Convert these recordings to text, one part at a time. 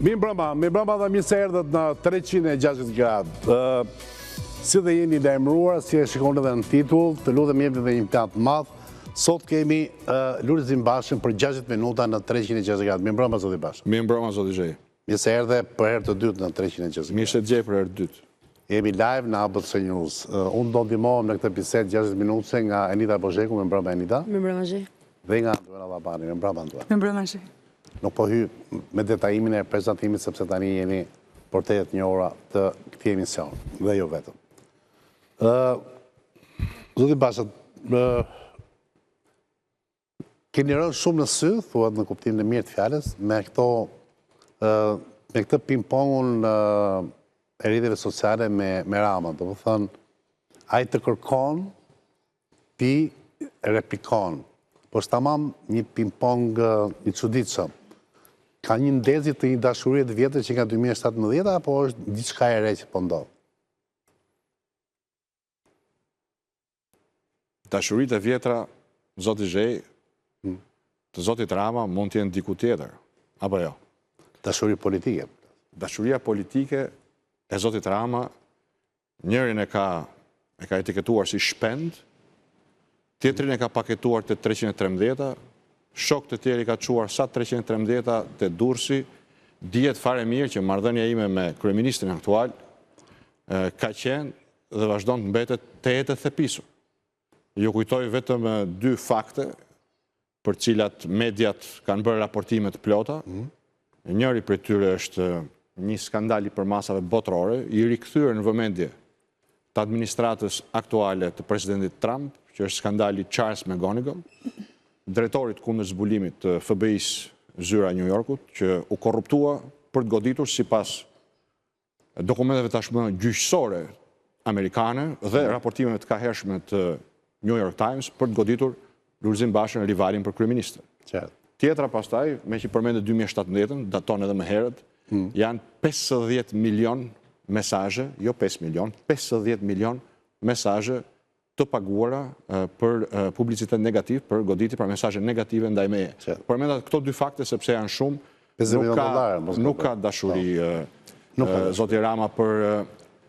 Mi mbrëma dhe mirë se erdhët në 360 gradë. Si dhe jeni lajmëruar, si e shikoni edhe në titull, të lutem jepni dhe një impiant madh. Sot kemi Lulzim Bashën për 60 minuta në 360 gradë. Mi mbrëma, zoti Bashë. Mi mbrëma, zoti Gjej. Mirë se erdhe për herë të dytë në 360 gradë. Mirë se Gjej për herë të dytë. Jemi live në ABC News. Unë do ndihmohem në këtë bisedë 60 minutëse nga Enita Bozheku. Mi mbrëma, Enita. Mi mbrëma, Gjej. Dhe nga Antuana Vllapani. Mi mbrëma, Antuana. Mi mbrëma, Gjej. Nuk po hy me detajimin e prezantimit, sepse tani jeni portretet një ora të këtij emision, dhe jo vetëm. Zoti Basha, keni rënë shumë në sy, thuhet në kuptimin e mirë të fjalës, me këtë ping-pongun e rrjeteve sociale me Rama. Do të thënë, ai të kërkon, ti replikon. Po është tamam një ping-pong i çuditshëm. Ka një ndezje të një dashurie të vjetër që nga 2017, apo është diçka e re që po ndodh? Dashuritë e vjetra, zoti Gjej, të zotit Rama mund të jenë diku tjetër, apo jo? Dashuri politike. Dashuria politike e zotit Rama, njërin e ka etiketuar si shpend, tjetrin e ka paketuar të 313, shok të tjeri ka quar sa 313 të Durrësi, dihet fare mirë që marrëdhënia ime me kryeministrin aktual ka qenë dhe vazhdon të mbetet të jetë thepisur. Ju kujtoj vetëm 2 fakte për cilat mediat kanë bërë raportimet plota. Njëri për tyre është një skandal i përmasave botërore, i rikthyer në vëmendje të administratës aktuale të presidentit Trump, që është skandali Charles McGonigal, drejtorit kundër zbulimit të FBI-s zyra New Yorkut, që u korruptua për të goditur sipas dokumenteve tashmë gjyqësore amerikane dhe raportimeve të kahershme të New York Times për të goditur Lulzim Bashën, rivalin për kryeministër. Tjetra pastaj, me që përmendet 2017, daton edhe më herët, janë 50 milion mesazhe, jo 5 milion, 50 milion mesazhe të paguara për publicitet negativ, për goditje, për mesazhe negative ndaj meje. Përmendat këto 2 fakte sepse janë shumë, nuk ka dashuri zoti Rama për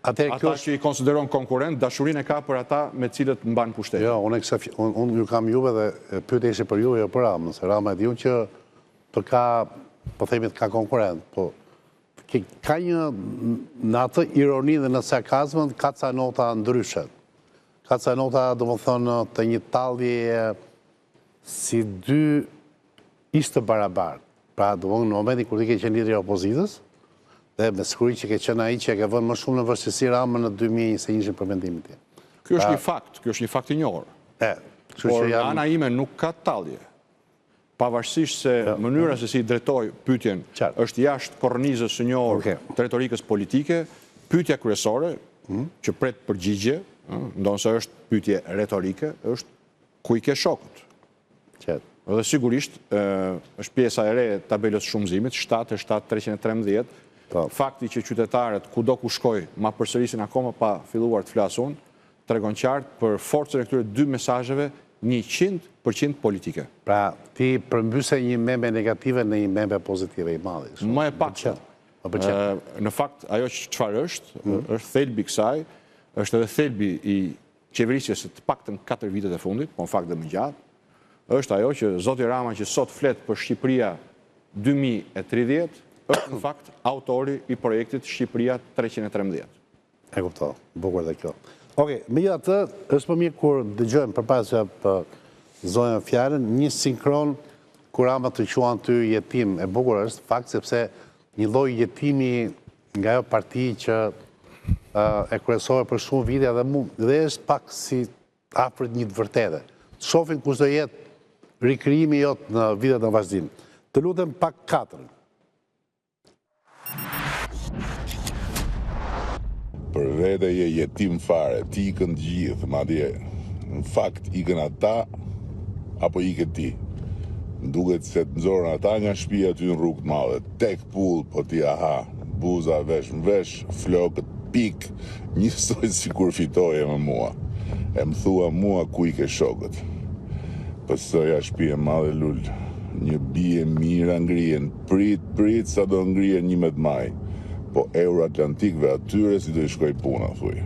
ata që i konsideron konkurrent, dashurinë e ka për ata me cilët mban pushtet. Jo, unë ju kam juve dhe pyetja ishte për ju, jo për Ramën, se Rama e diun që të ka, po themi të ka konkurrent, po ka një në atë ironi dhe në sarkazmën, ka ca nota ndryshe. Ka ca nota, do më thonë, të një tallje si 2 ishte barabartë. Pra, do më në momentin kur ti ke qenë lideri i opozitës, dhe me siguri që ke qenë ai që e ka vënë më shumë në vështirësi Ramën në 2021 për mendimin tim. Ky është një fakt i njohur. Por ana ime nuk ka tallje. Pavarësisht se mënyra se si drejtoj pyetjen është jashtë kornizës së njohur të retorikës politike, pyetja kryesore që pret përgjigje, ndonse është pyetje retorike, është ku i ke shokut. Dhe sigurisht është pjesa e re e tabelës shumëzimit, 7-313, fakti që qytetarët kudo ku shkoj ma përsërisin akoma pa filluar të flasun, tregon qartë për forcën e këtyre 2 mesazheve 100% politike. Pra, ti përmbyse një membe negative në një membe pozitive i madhi. Më e pak. Në fakt, ajo çfarë është thelbi kësaj, është edhe thelbi i qeverisjes të paktën 4 vitet e fundit, po në fakt dhe më gjatë, është ajo që zoti Rama që sot flet për Shqipëria 2030, është në fakt autori i projektit Shqipëria 313. E kuptoj, bukur dhe kjo. Okej, megjithatë, është më mirë kur dëgjojmë përpara se zonën fjalën, një sinkron kur Rama të quan ty jetim. E bukur është fakt sepse një lloj jetimi nga ajo parti që e kryesore për shumë vite dhe është pak si afër një të vërtete. Shohim kush do jetë rikrijimi jot në vitet në vazhdim. Të lutem pak 4. Për vete je jetim fare, ti ikën gjithë, madje në fakt ikën ata, apo ikën ti. Duket se të nxorën ata nga shtëpia ty në rrugë të madhe, tek pull, po ti aha, buza vesh më vesh, flokët pik, njësoj si kur fitoje me mua. E më thua mua ku i ke shokët. Pësoja shtëpia madhe lull, një bie mira ngrihen, prit sa do ngrihen 11 maj. Po Euroatlantikëve atyre si do i shkoj puna, thuj.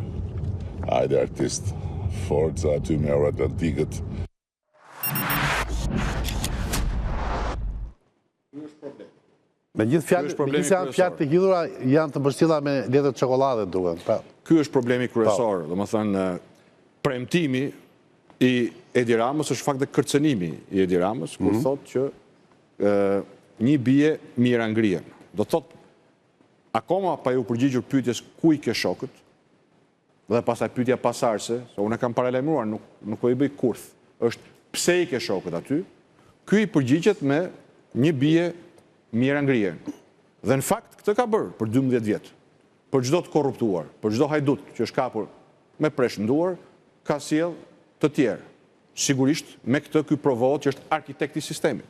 Hajde artist, forca aty me Euroatlantikët. Me gjithë fjalët të hidhura janë të mbështjella me letër çokoladë duken. Ky është problemi kryesor, domethënë premtimi i Edi Ramës është fakt dhe kërcënimi i Edi Ramës, kur thotë që një bie mira ngrihen. Do thotë akoma pa ju përgjigjur pyetjes ku i ke shokët, dhe pastaj pyetja pasardhëse, se unë e kam paralajmëruar, nuk po i bëj kurth, është pse i ke shokët aty, ky i përgjigjet me një bie mira ngrihen. Dhe në fakt këtë ka bërë për 12 vjet. Për çdo të korruptuar, për çdo hajdut që është kapur me preshënduar, ka sjell të tjerë. Sigurisht me këtë ky provohet që është arkitekti i sistemit.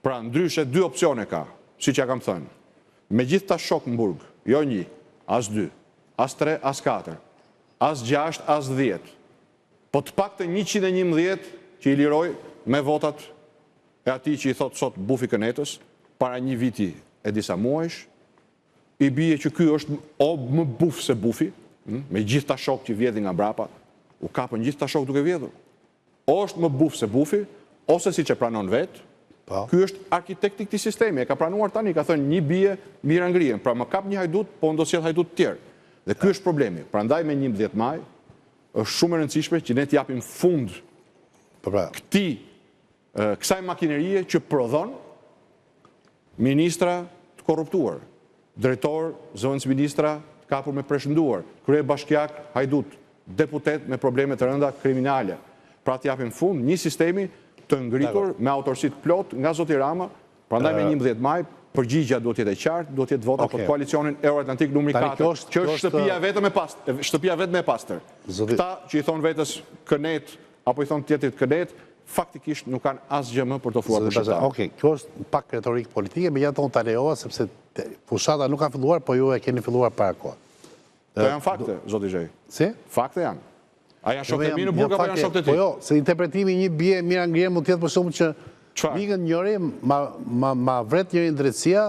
Pra ndryshe dy opsione ka, siç ja kam thënë. Me gjithë ta shok në burg, jo 1, as 2, as 3, as 4, as 6, as 10. Po të paktën 111 që i liroj me votat e atij që i thot sot bufi kënetës, para një viti e disa muajsh, i bie që ky është o më buf se bufi, me gjithë ta shok që vjedhin nga brapa, u kapën gjithë ta shok duke vjedhur. O është më buf se bufi, ose si që pranon vetë, ky është arkitekti këtij sistemi, e ka pranuar tani, ka thënë një bie mira ngrihen, pra më kap një hajdut, po ndo sjell hajdut të tjerë. Dhe ky është problemi. Prandaj me 11 maj është shumë e rëndësishme që ne t'japim fund kësaj makinerie që prodhon ministra të korruptuar, drejtor, zëvendës ministra të kapur me preshënduar, kryebashkiak hajdut, deputet me probleme të rënda kriminale. Pra t'japim fund një sistemi të ngritur me autorësi të plot nga zoti Rama, prandaj me 11 maj përgjigja duhet jetë e qartë, duhet jetë vota për koalicionin Euroatlantik numri 4, që është shtëpia vetëm e pastër. Këta që i thonë vetës kënet, apo i thonë tjetrit kënet, faktikisht nuk kanë asgjë më për të ofruar për shqiptarët. Okej, kjo është pak retorikë politike, megjithatë unë ta lejova sepse fushata nuk ka filluar, po ju e keni filluar para kohë. Këto janë fakte, zoti Zhej. Si? Fakte janë. A janë shokët e mi në burg apo janë shokët e ti? Po jo, se interpretimi një bie mira ngrihen mund të jetë për shkakun që mikën njëri ma vret njëri drejtësia,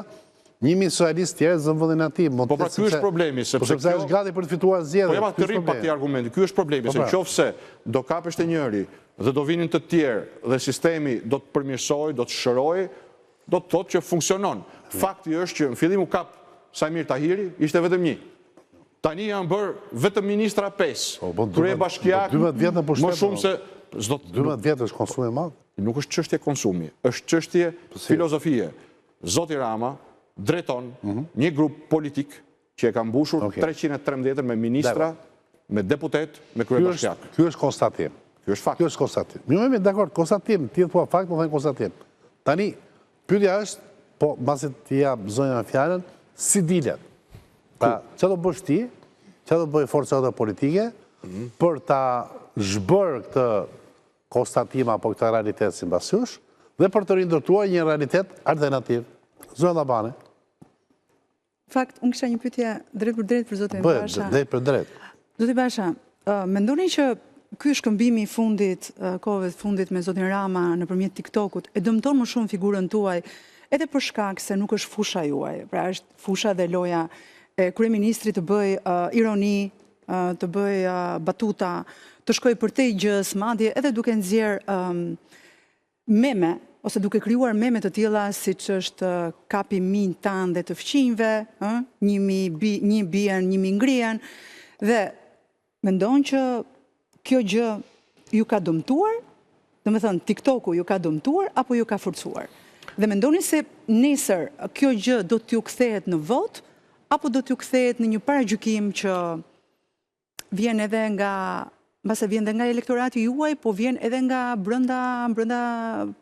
një socialist tjerë zën vendin atij. Po pra ky është problemi, sepse është gati për të fituar zgjedhjet. Po jema të rrim pak ti argumenti. Ky është problemi, se nëse do kapesh te njëri dhe do vinin të tjerë dhe sistemi do të përmirësojë, do të shërojë, do të thotë që funksionon. Fakti është që në fillim u kap Samir Tahiri, ishte vetëm një. Tani janë bërë vetëm ministra 5, kryebashkiak, më shumë se... 12 vjet është konsum i madh? Nuk është çështje konsumi, është çështje filozofie. Zoti Rama drejton një grup politik që e ka mbushur 313 me ministra, me deputet, me kryebashkiak. Ky është konstatim. Ky është fakt. Ky është konstatim. Mirë, dakord, konstatim, ti thua fakt, po thënë konstatim. Tani, pyetja është, po mbasi ti jap zonja me fjalën, si dilet? Pra, që do bësh ti, që do bëjë forcat politike, për ta zhbërë këtë konstatim apo këtë realitet si mbasjush, dhe për të rindërtuar një realitet alternativ. Zonë Labane. Fakt, unë kisha një pyetje drejt për drejt për zotin Basha. Drejt për drejt. Zoti Basha, mendoni që ky shkëmbimi i fundit, kohëve të fundit me zotin Rama nëpërmjet TikTokut, e dëmton më shumë figurën tuaj, edhe për shkak se nuk është fusha juaj, pra është fusha dhe loja e kryeministrit të bëj ironi, të bëj batuta, të shkoj për te i gjës, madje edhe duke nxjerr meme, ose duke krijuar meme të tilla siç është kapi min tan dhe të fqinjve, një bien, një ngrihen, dhe mendon që kjo gjë ju ka dëmtuar, domethënë TikToku ju ka dëmtuar apo ju ka forcuar? Dhe mendoni se nesër kjo gjë do t'ju kthehet në vot, apo do t'ju kthehet në një paragjykim që vjen edhe nga, mbase vjen edhe nga elektorati juaj, po vjen edhe nga brenda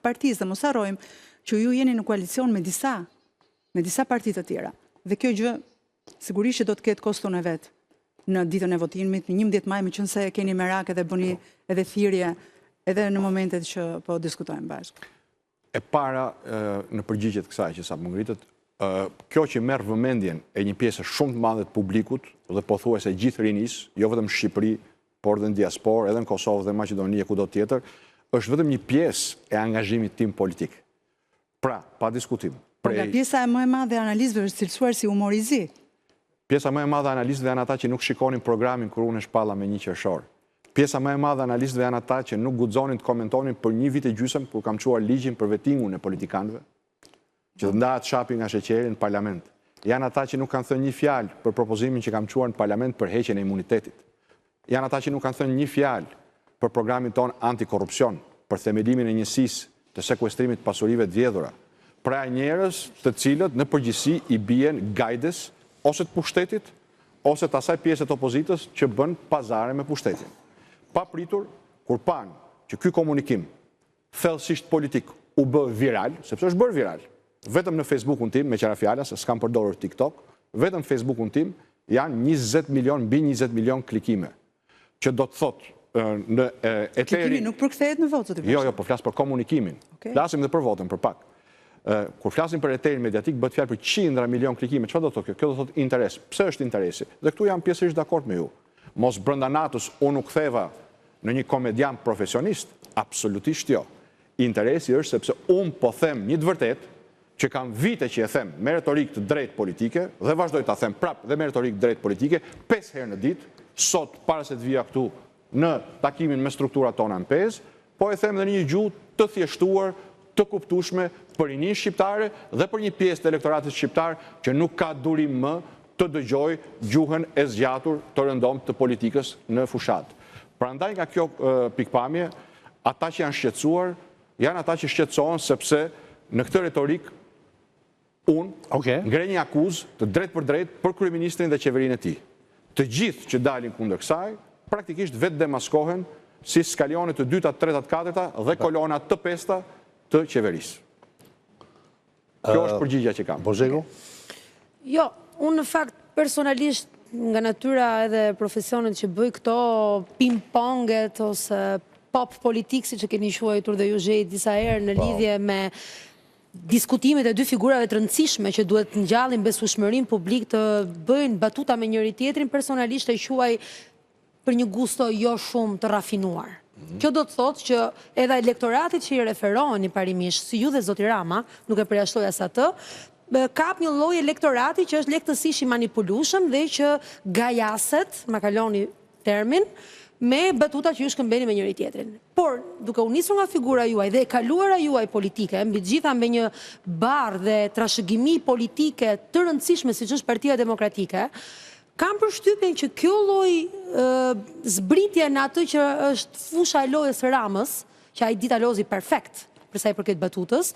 partisë, dhe mos harrojmë që ju jeni në koalicion me disa parti të tjera. Dhe kjo gjë sigurisht që do të ketë koston e vet në ditën e votimit, në 11 maj, meqense keni merak edhe bëni edhe thirrje edhe në momentet që po diskutojmë bashkë. E para në përgjigjet kësaj që sapo ngritet, kjo që merr vëmendjen e një pjesë shumë të madhe të publikut dhe pothuajse gjithë rinis, jo vetëm në Shqipëri, por edhe në diasporë, edhe në Kosovë dhe Maqedoni e kudo tjetër, është vetëm një pjesë e angazhimit tim politik. Pra, pa diskutim. Nga pjesa e më e madhe e analizëve është cilësuar si humorizi. Pjesa më e madhe e analistëve janë ata që nuk shikonin programin kur unë e shpalla me 1 qershor. Pjesa më e madhe e analistëve janë ata që nuk guxonin të komentonin për 1 vit e gjysmë kur kam çuar ligjin për vettingun e politikanëve, që të ndahet shapi nga sheqeri në parlament. Janë ata që nuk kanë thënë 1 fjalë për propozimin që kam çuar në parlament për heqjen e imunitetit. Janë ata që nuk kanë thënë 1 fjalë për programin ton antikorrupsion, për themelimin e njësisë të sekuestrimit të pasurive të vjedhura. Pra njerëz të cilët në përgjithësi i bien gajdes ose të pushtetit, ose të asaj pjesë të opozitës që bën pazare me pushtetin. Pa pritur, kur panë që ky komunikim thellësisht politik u bë viral, sepse është bërë viral, vetëm në Facebookun tim, me qëra fjala, se s'kam përdorur TikTok, vetëm Facebookun tim janë 20 milion, mbi 20 milion klikime, që do të thotë në eteri... Klikimi nuk përkthehet në votë, zoti Jo, po flas për komunikimin. Flasim dhe për votën, për pak. Kur flasim për eterin mediatik, bëhet fjalë për qindra milion klikime. Çfarë do të thotë kjo? Kjo do të thotë interes. Pse është interesi? Dhe këtu jam pjesërisht dakord me ju. Mos brenda natës unë u ktheva në një komedian profesionist, absolutisht jo. Interesi është sepse unë po them një të vërtetë që kam vite që e them me retorik të drejtë politike dhe vazhdoj ta them prapë dhe me retorik të drejtë politike 5 herë në ditë, sot para se të vija këtu në takimin me strukturat tona në pezë, po e them dhe në një gjuhë të thjeshtuar, të kuptueshme për rinin shqiptare dhe për një pjesë të elektoratit shqiptar që nuk ka durim më të dëgjoj gjuhën e zgjatur të rëndomt të politikës në fushat. Prandaj nga kjo pikpamje, ata që janë shqetësuar, janë ata që shqetësohen sepse në këtë retorik unë ngre një akuzë të drejt për drejt për kryeministrin dhe qeverinë e tij. Të gjithë që dalin kundër kësaj, praktikisht vetë demaskohen si skalionit të 2-ta, 3-ta, 4-ta dhe kolonat të 5-ta të qeverisë. Kjo është përgjigja që kam. Bozhego? Jo, unë në fakt personalisht nga natyra edhe profesionet që bëj këto ping-ponget ose pop politik, si që keni quajtur dhe ju zhej disa herë në lidhje me diskutimet e 2 figurave të rëndësishme që duhet ngjallin besueshmërinë publik të bëjnë batuta me njëri tjetrin, personalisht e quaj për një gusto jo shumë të rafinuar. Kjo do të thotë që edhe elektoratit që i referoheni parimisht, si ju dhe zoti Rama, nuk e përjashtoj as atë, kap një lloj elektorati që është lehtësisht i manipulueshëm dhe që gajaset, ma kaloni termin, me batuta që ju shkëmbeni me njëri tjetrin. Por, duke u nisur nga figura juaj dhe e kaluara juaj politike, mbi gjitha me një barë dhe trashëgimi politike të rëndësishme siç është Partia Demokratike, kam përshtypjen që kjo lloj zbritje në atë që është fusha e lojës së Ramës, që ai dita lozi perfekt për sa i përket batutës,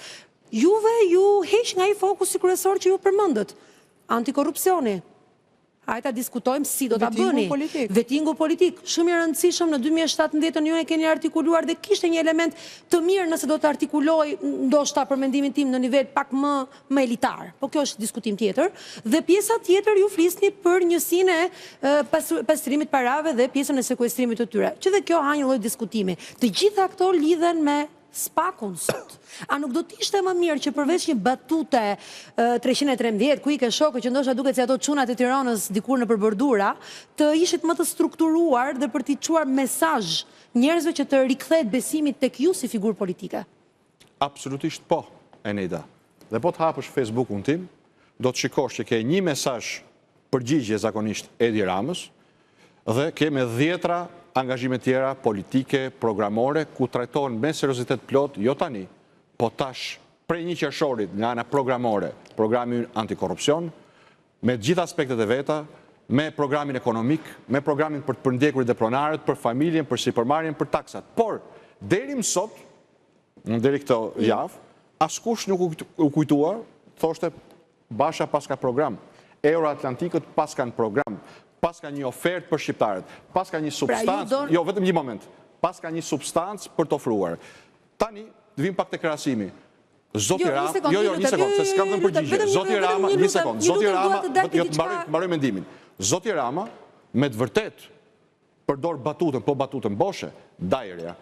juve ju heq nga ai fokusi kryesor që ju përmendët, antikorrupsioni. Hajta diskutojmë si do ta bëni. Vettingu politik. Shumë i rëndësishëm në 2017 ju e keni artikuluar dhe kishte një element të mirë nëse do të artikuloj, ndoshta për mendimin tim në nivel pak më elitar. Po kjo është diskutim tjetër. Dhe pjesa tjetër ju flisni për njësinë e pastrimit parave dhe pjesën e sekuestrimit të tyre. Që dhe kjo ha një lloj diskutimi. Të gjitha këto lidhen me spakun sot. A nuk do të ishte më mirë që përveç një batute 313, ku i ke shokë që ndoshta duket si ato çunat e Tiranës dikur në përbordura, të ishit më të strukturuar dhe për t'i çuar mesazh njerëzve që të rikthehet besimi tek ju si figurë politike? Absolutisht po, Eneida. Dhe po të hapësh Facebookun tim, do të shikosh që ke një mesazh përgjigje zakonisht Edi Ramës dhe ke me 10 angazhime tjera politike, programore, ku trajtohen me seriozitet plot, jo tani, po tash prej 1 qershorit nga ana programore, programi antikorrupsion, me gjithë aspektet e veta, me programin ekonomik, me programin për të përndjekurit dhe pronarët, për familjen, për sipërmarrjen, për taksat. Por, deri më sot, deri këtë javë, askush nuk u kujtua, thoshte Basha paska program, Euroatlantikët paska në program, paska një ofertë për shqiptarët, paska një substancë, jo, vetëm një moment, paska një substancë për të ofruar. Tani, të vim pak të krahasimi. Zoti Rama, një sekond, se s'kam dhënë përgjigje. Zoti Rama, një sekond, Zoti Rama, jo të mbaroj mendimin. Zoti Rama, me të vërtet, përdor batutën, po batutën boshe, dajerja,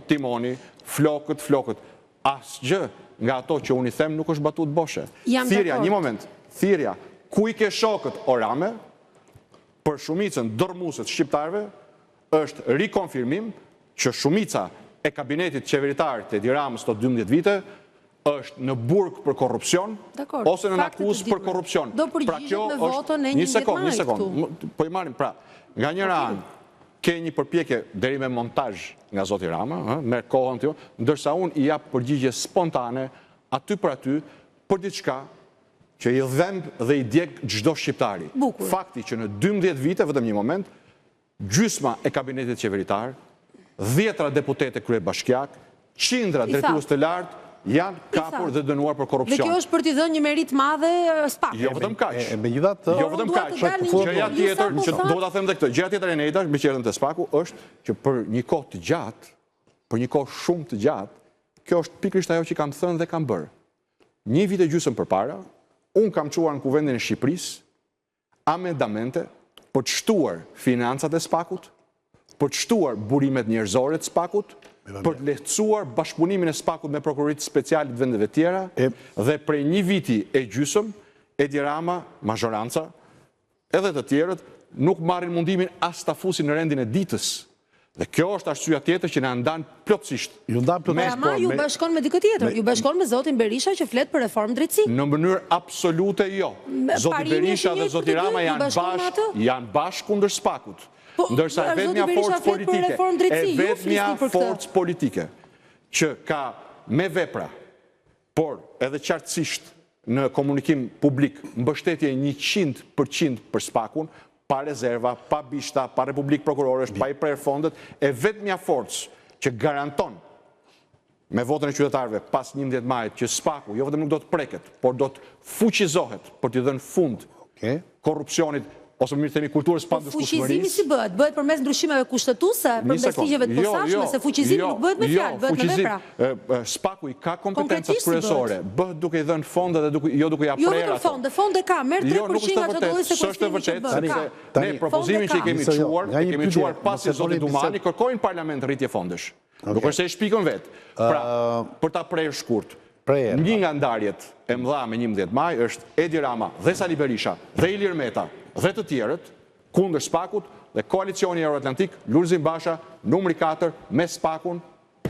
timoni, flokët, asgjë nga ato që unë i them nuk është batutë boshe. Thirrja, një moment, thirrja, ku i ke shokët o Rame, për shumicën dërmuesit shqiptarëve, është rikonfirmim që shumica e kabinetit qeveritar të Edi Ramës të 12 vite është në burg për korrupsion ose në akuzë për korrupsion. Do përgjigjet me votën e 11 maj Një sekond, po i marrim pra, nga njëra anë, ke një përpjekje deri me montazh nga zoti Rama, me kohën të jo, ndërsa unë i jap përgjigje spontane aty për aty për diçka që i dhemb dhe i djeg çdo shqiptari. Fakti që në 12 vite, vetëm një moment, gjysma e kabinetit qeveritar, 10 deputete kryebashkiak, qindra drejtues të lartë janë kapur dhe dënuar për korrupsion. Dhe kjo është për t'i dhënë një merit madhe SPAK. Jo vetëm kaq. Megjithatë, jo vetëm kaq. Gjëja tjetër, që do ta them edhe këtë, gjëja tjetër e nejta, me qendrën të SPAK-u është që për një kohë të gjatë, për një kohë shumë të gjatë, kjo është pikërisht ajo që kam thënë dhe kam bërë. Një vit e gjysmë përpara, unë kam çuar në Kuvendin e Shqipërisë amendamente për të shtuar financat e SPAK-ut, për të shtuar burimet njerëzore të SPAK-ut, për të lehtësuar bashkëpunimin e SPAK-ut me prokuroritë speciale të vendeve tjera, dhe prej një viti e gjysmë, Edi Rama, mazhoranca, edhe të tjerët, nuk marrin mundimin as ta fusin në rendin e ditës. Dhe kjo është arsyeja tjetër që na ndan plotësisht. Rama ju bashkon me dikë tjetër, ju bashkon me zotin Berisha që flet për reformë drejtësi. Në mënyrë absolute jo. Zoti Berisha dhe zoti Rama janë bashkë kundër SPAK-ut. Ndërsa e vetmja forcë politike që ka me vepra, por edhe qartësisht në komunikim publik mbështetje 100% për SPAK-un, pa rezerva, pa bishta, pa Republik Prokurorësh, pa i prerë fondet, e vetmja forcë që garanton me votën e qytetarëve pas 11 majit që SPAK-u jo vetëm nuk do të preket, por do të fuqizohet për t'i dhënë fund korrupsionit ose më mirë themi kulturës pa ndëshkueshmërisë. Fuqizimi si bëhet? Bëhet përmes ndryshimeve kushtetuese, përmes ligjeve të posaçme, se fuqizimi nuk bëhet me fjalë, bëhet me vepra. SPAK-u i ka kompetencat kryesore, bëhet duke i dhënë fonde dhe jo duke ja prerë ato. Jo vetëm fonde ka, merr 3% nga çdo lloj sekuestrimi që bëhet. Ne propozimin që i kemi çuar pasi zoti Dumani kërkojnë parlament rritje fondesh. Nuk është se e shpikën vetë. Pra, për ta prerë shkurt. Një nga ndarjet e mëdha me 11 maj është Edi Rama dhe Sali Berisha dhe Ilir Meta dhe të tjerët kundër SPAK-ut dhe koalicioni Euroatlantik, Lulzim Basha, numri 4 me SPAK-un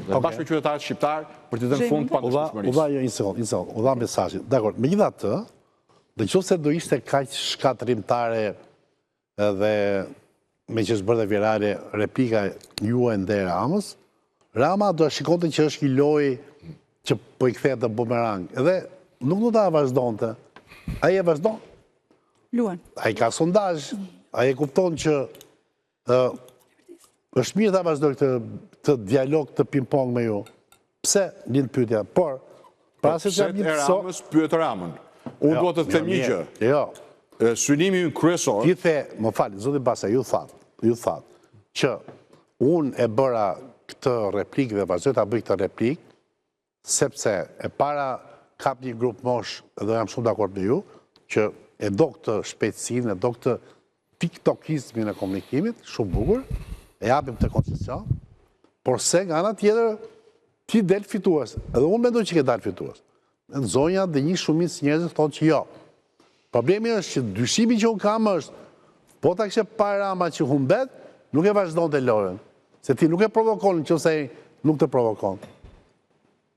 dhe bashkë me qytetarët shqiptar për të dhënë fund pa ndëshkueshmërisë. Udha jo, një sekond, udha mesazhin. Dakor, megjithatë, nëse do ishte kaq shkatrimtare dhe me që është bërë dhe virale replika juaj ndaj Ramës, Rama do shikonte që është një lojë që po i kthehet në bumerang. Edhe nuk do ta vazhdonte. Ai e vazhdon. Luan. Ai ka sondazh, ai e kupton që është mirë ta vazhdoj këtë dialog, të ping-pong me ju. Pse lind pyetja? Por para se të jam një Ramës pyet Ramën. Unë do të them një gjë. Jo. Synimi ynë kryesor. Ti the, më fal, zoti Basa, ju thatë që unë e bëra këtë replikë dhe vazhdoj ta bëj këtë replikë sepse e para kap një grup mosh dhe jam shumë dakord me ju që e do këtë shpejtësinë, e do këtë tiktokizmin e komunikimit, shumë bukur, e japim të koncesion, por se nga ana tjetër ti del fitues. Edhe unë mendoj që ke dalë fitues. Në zonja dhe një shumicë njerëzit thonë që jo. Problemi është që dyshimi që unë kam është, po ta kishe para Rama që humbet, nuk e vazhdon të lojën. Se ti nuk e provokon në qëse nuk të provokon.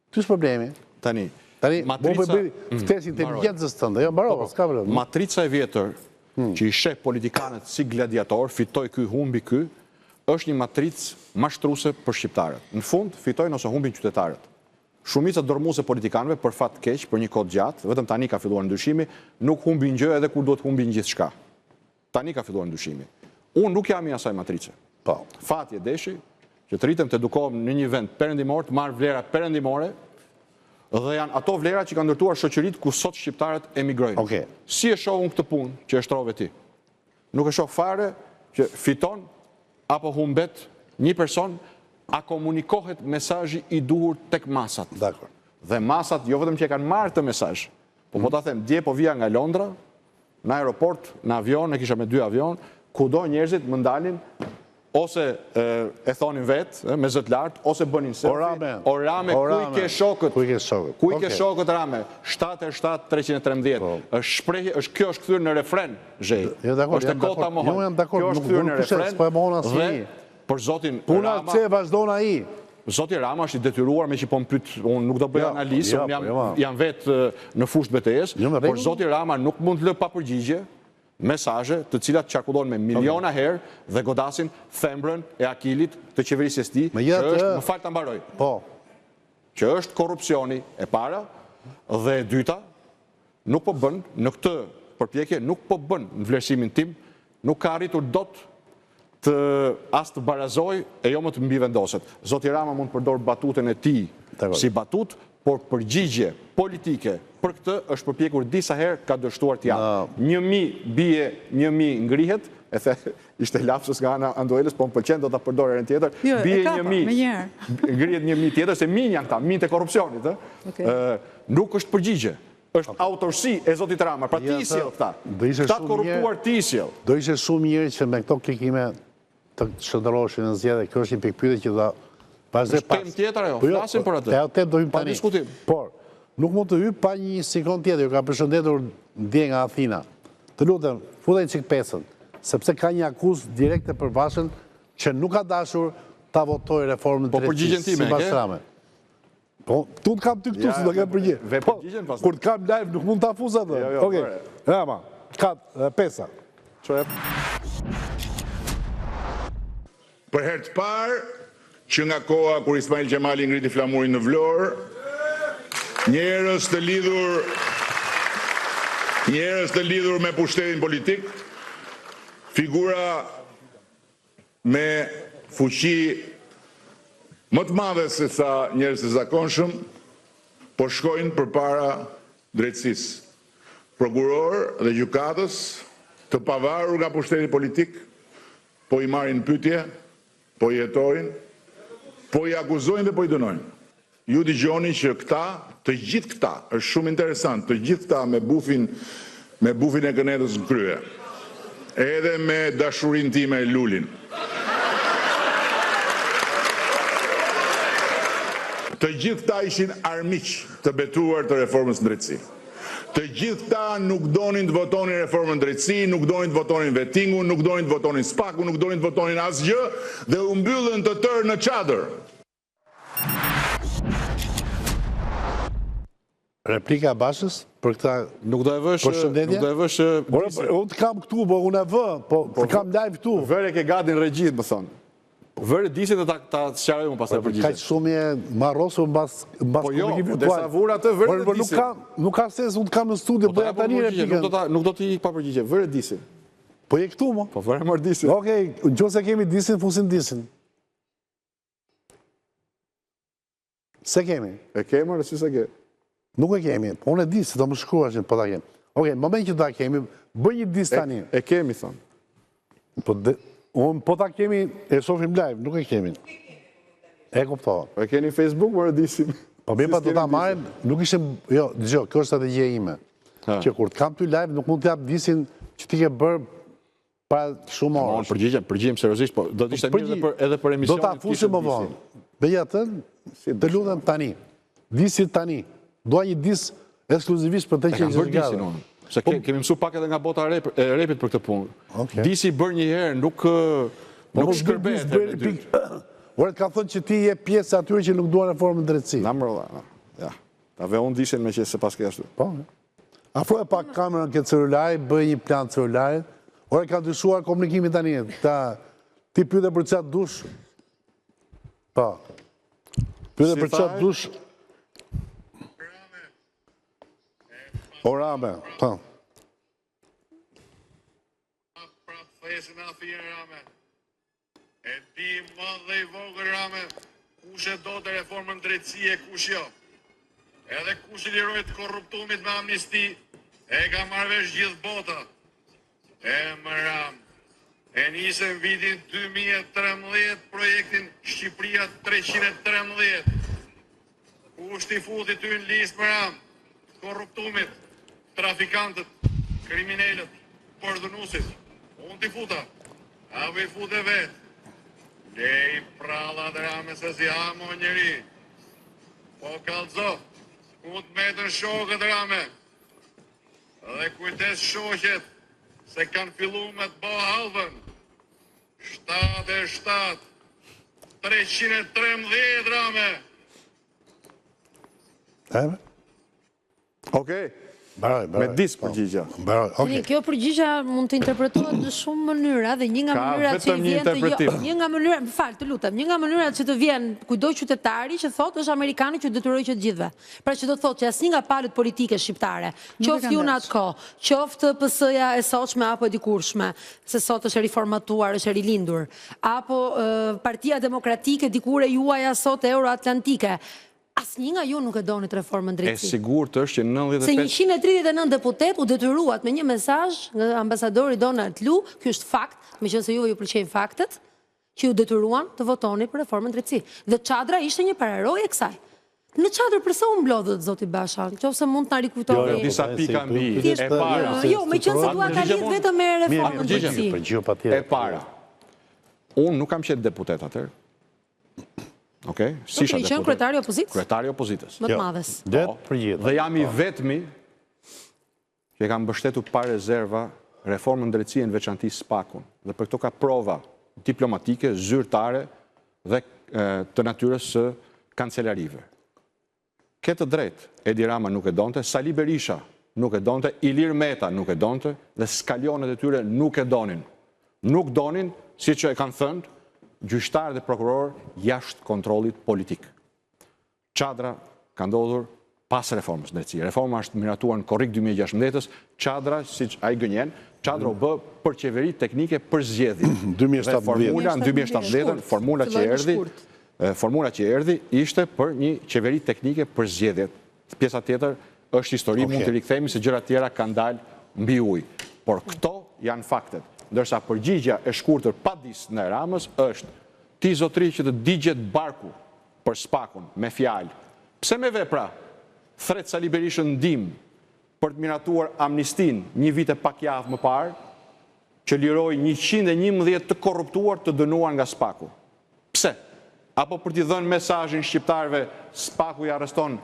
Ty është problemi. Tani, ftesë inteligjencës tënde, jo mbarova, s'ka vërtet. Matrica e vjetër që i sheh politikanët si gladiator, fitoj ky, humbi ky, është një matricë mashtruese për shqiptarët. Në fund fitojnë ose humbin qytetarët. Shumica dormuese politikanëve për fat keq, për një kohë gjatë, vetëm tani ka filluar ndryshimi, nuk humbin gjë edhe kur duhet humbin gjithçka. Tani ka filluar ndryshimi. Unë nuk jam i asaj matrice. Po. Fatje deshi që të rritem të edukohem në një vend perëndimor, të marr vlera perëndimore, dhe janë ato vlera që kanë ndërtuar shoqëritë ku sot shqiptarët emigrojnë. Si e shoh unë këtë punë që e shtrove ti? Nuk e shoh fare që fiton apo humbet një person, a komunikohet mesazhi i duhur tek masat. Dakor. Dhe masat jo vetëm që e kanë marrë të mesazh, po ta them, dje po vija nga Londra, në aeroport, në avion, ne kisha me 2 avion, kudo njerëzit më ndalin ose e thonin vetë, me zët lartë, ose bënin selfie. O Rame, ku i ke shokët? Ku i ke shokët, Rame? 7-313. Kjo është kthyer në refren, Zhej. Është e kota mohon. Kjo është kthyer në refren. Dhe për zotin Rama... Puna që e vazhdon ai. Zoti Rama është i detyruar me që po më pyet, unë nuk do bëj analizë, unë jam vetë në fushë BTS, por Zoti Rama nuk mund të lë pa përgjigje mesazhe të cilat qarkullojnë me miliona herë dhe godasin thembrën e Akilit të qeverisë së tij, që është, më fal ta mbaroj. Po. Që është korrupsioni e para dhe e dyta, nuk po bën në këtë përpjekje, nuk po bën në vlerësimin tim, nuk ka arritur dot të as të barazoj e jo më të mbi vendoset. Zoti Rama mund të përdor batutën e tij si batut, por përgjigje politike për këtë është përpjekur disa herë, ka dështuar t'ja. 1000 bie, 1000 ngrihet, e the ishte lapsus nga ana Andoelës, po më pëlqen do ta përdor herën tjetër. Bie 1000, ngrihet 1000 tjetër, se minj janë këta, minjt e korrupsionit, nuk është përgjigje. Është autorsi e Zotit Rama, pra ti i sjell këta. Këta të korruptuar ti i sjell. Do ishte shumë mirë që me këto klikime të shndërroheshin në zgjedhje, kjo është një pikë pyetje që do vazhdoj pas. Tem tjetër ajo, flasim për atë. Te do hym pa tani. diskutim. Por nuk mund të hyj pa një sekond tjetër, ju ka përshëndetur dje nga Athina. Të lutem, futej çik pesën, sepse ka një akuzë direkte për Bashën që nuk ka dashur ta votojë reformën Po përgjigjen time, ke? Po, tu të kam ty këtu, si do kemë përgjigje. Ve përgjigjen pas. Kur të kam live nuk mund ta fuz atë. Okej. Rama, pesa. Për herë të parë, që nga koha kur Ismail Gjemali ngriti flamurin në Vlorë, njerëz të lidhur me pushtetin politik, figura me fuqi më të madhe se sa njerëz të zakonshëm, po shkojnë përpara drejtësisë. Prokuror dhe gjykatës të pavarur nga pushteti politik, po i marrin pyetje, po i hetojnë, po i akuzojnë dhe po i dënojnë. Ju dëgjoni që këta, të gjithë këta, është shumë interesant, të gjithë këta me bufin e kënetës në krye, edhe me dashurin time e Lulin. Të gjithë këta ishin armiq të betuar të reformës në drejtësi. Të gjithë këta nuk donin të votonin reformën në drejtësi, nuk donin të votonin vetingun, nuk donin të votonin spaku, nuk donin të votonin asgjë dhe u mbyllën të tërë në çadër. Replika Bashës për këta nuk do e vësh unë të kam këtu, po unë e vë, po të kam live këtu. Vëre ke gati në regjit, më thonë. Vërë disin dhe ta sqarojmë pas e përgjigje. Ka shumë e marrosur mbas komunikimit virtual. Po jo, desa vura të vërë disin. Nuk ka sens, unë të kam në studio, bëja tani replikën. Nuk do t'i pa përgjigje, vërë disin. Po je këtu, mo? Po vërë mërë disin. Okej, në qo se kemi disin, fusin disin. Se kemi? E kemi, si se ke? Nuk e kemi, po unë e di se do më shkruash që po ta kemi. Okej, moment që ta kemi, bëj një dis tani. E kemi, thonë. Unë po ta kemi, e sofim live, nuk e kemi. E kuptova. Po e keni Facebook, vërë disim. Po mi pa do ta marim, nuk ishim, jo, dëgjo, kjo është strategjia ime. Që kur të kam ty live, nuk mund të jap disin që ti ke bërë para shumë orë. Përgjigjem seriozisht, po do të ishte mirë edhe për emisionin. Do ta fushim më vonë. Bëj atë, të lutem tani. Disit tani. Dua një dis ekskluzivisht për të që bërë disin unë. Se kemi mësu pak edhe nga bota e repit për këtë punë. Disi bërë një herë, nuk shkërbet e me dytë. Ore, ka thënë që ti je pjesë atyre që nuk duan reformën drejtësi. Na mërë, ja. Ta ve unë disin me që se pas ke ashtu. Po, afro e pak kamerën këtë celulari, bëj një plan celularit. Ore, ka dyshuar komunikimi tani. Ti pyete për qatë dush. Po. Pyete për qatë dush. Rame, po. Pra thesin Athina Rame. E di më dhe i vogël Rame, kush e do të reformën drejtësi e kush jo. Edhe kush i liroj të korruptumit me amnisti, e ka marrë vesh gjithë bota. E më Ram, e nisën vitin 2013 projektin Shqipëria 313. Kush t'i futi ty në listë më Ram, korruptumit, trafikantët, kriminelët, përdhënusit. Unë t'i futa, a vë i fute vetë. Lej pralla dhe Rame se si hamo njëri. Po kalzo, ku të metën shokët Rame. Dhe kujtes shoqet, se kanë fillu me të bo halvën. 7 e 7, 313 Rame. Okej, Baroj. me disë përgjigja. Baroj, okej. Kjo përgjigja mund të interpretohet në shumë mënyra dhe një nga Ka mënyrat që vetëm i një vjen të interpretim. një nga mënyra, më fal, të lutem, një nga mënyrat që të vjen kujdo qytetari që thotë është amerikani që detyroi që të gjithëve. Pra që do të thotë që asnjë nga palët politike shqiptare, qoftë ju në atë kohë, qoftë PS-ja e sotshme apo e dikurshme, se sot është e riformatuar, është e rilindur, apo Partia Demokratike dikur e juaja sot euroatlantike. Asnjë nga ju nuk e donit reformën E drejtësi. sigurt është që Se 95... 139 deputet u detyruat me një mesazh nga ambasadori Donald Lu, ky është fakt, meqense juve ju pëlqejnë faktet, që ju detyruan të votoni për reformën drejtësi. Dhe Çadra ishte një pararojë e kësaj. Në Çadër përse u mblodhët zoti Basha? Nëse mund të na rikujtoni. Disa pika mbi. Thjesht, E para. Jo, meqense dua ta lidh vetëm me reformën drejtësi. Përgjigjo patjetër. E para. Unë nuk kam qenë deputet atër. Okej? Si isha I qenë deputet? kryetari i opozitës? Kryetari i opozitës. Më të madhes. Det përgjigjet. Dhe jam i vetmi që e kam mbështetur pa rezerva reformën drejtësie në veçanti SPAK-un. Dhe për këto ka prova diplomatike, zyrtare dhe të natyrës së kancelarive. Këtë drejt, Edi Rama nuk e donte, Sali Berisha nuk e donte, Ilir Meta nuk e donte, dhe skalionet e tyre nuk e donin. Nuk donin, si që e kanë thënë, gjyqtarë dhe prokuror jashtë kontrollit politik. Çadra ka ndodhur pas reformës drejtësie. Reforma është miratuar në korrik 2016-ës, Çadra, siç ai gënjen, Çadra u bë për qeveri teknike për zgjedhje. 2017. Dhe formula në 2017, formula që erdhi ishte për një qeveri teknike për zgjedhje. Pjesa tjetër është histori, mund të rikthehemi se gjërat tjera kanë dalë mbi ujë. Por këto janë faktet. Ndërsa përgjigja e shkurtër pa disë në Ramës është ti zotri që të digjet barku për SPAK-un me fjalë. Pse me vepra thret Sali Berishën ndim për të miratuar amnistin një vit e pak javë më parë, që liroi 111 të korruptuar të dënuar nga SPAK-u. Pse? Apo për t'i dhënë mesazhin shqiptarëve SPAK-u i arreston,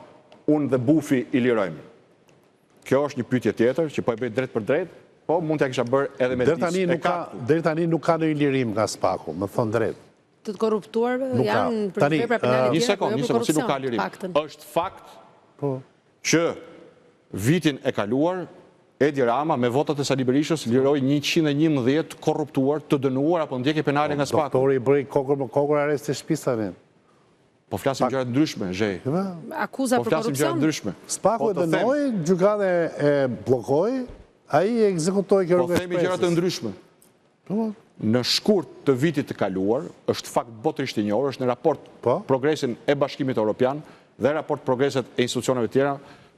unë dhe bufi i lirojmë. Kjo është një pyetje tjetër që po e bëj drejt për drejt. Po, mund të kisha bërë edhe me disë e kaktu. Deri tani nuk ka në i lirim nga SPAK-u, më thonë drejt. Të korruptuar janë për të vepra penale Një tjera, sekond, si nuk ka lirim. Është fakt që vitin e kaluar, Edi Rama me votat e Sali Berishës liroi 111 korruptuar të dënuar apo ndjekje penale nga SPAK-u. Doktori i bëri kokër arrest të shtëpisë tani. Po flasim gjëra ndryshme, Zhej. Akuza për korrupsion. SPAK-u e dënoi, gjykata e bllokoi. Ai e ekzekutoi kjo rrugë. Po themi gjëra të ndryshme. Në shkurt të vitit të kaluar, është fakt botërisht i njohur, është në raport progresin e Bashkimit Evropian dhe raport progreset e institucioneve tjera,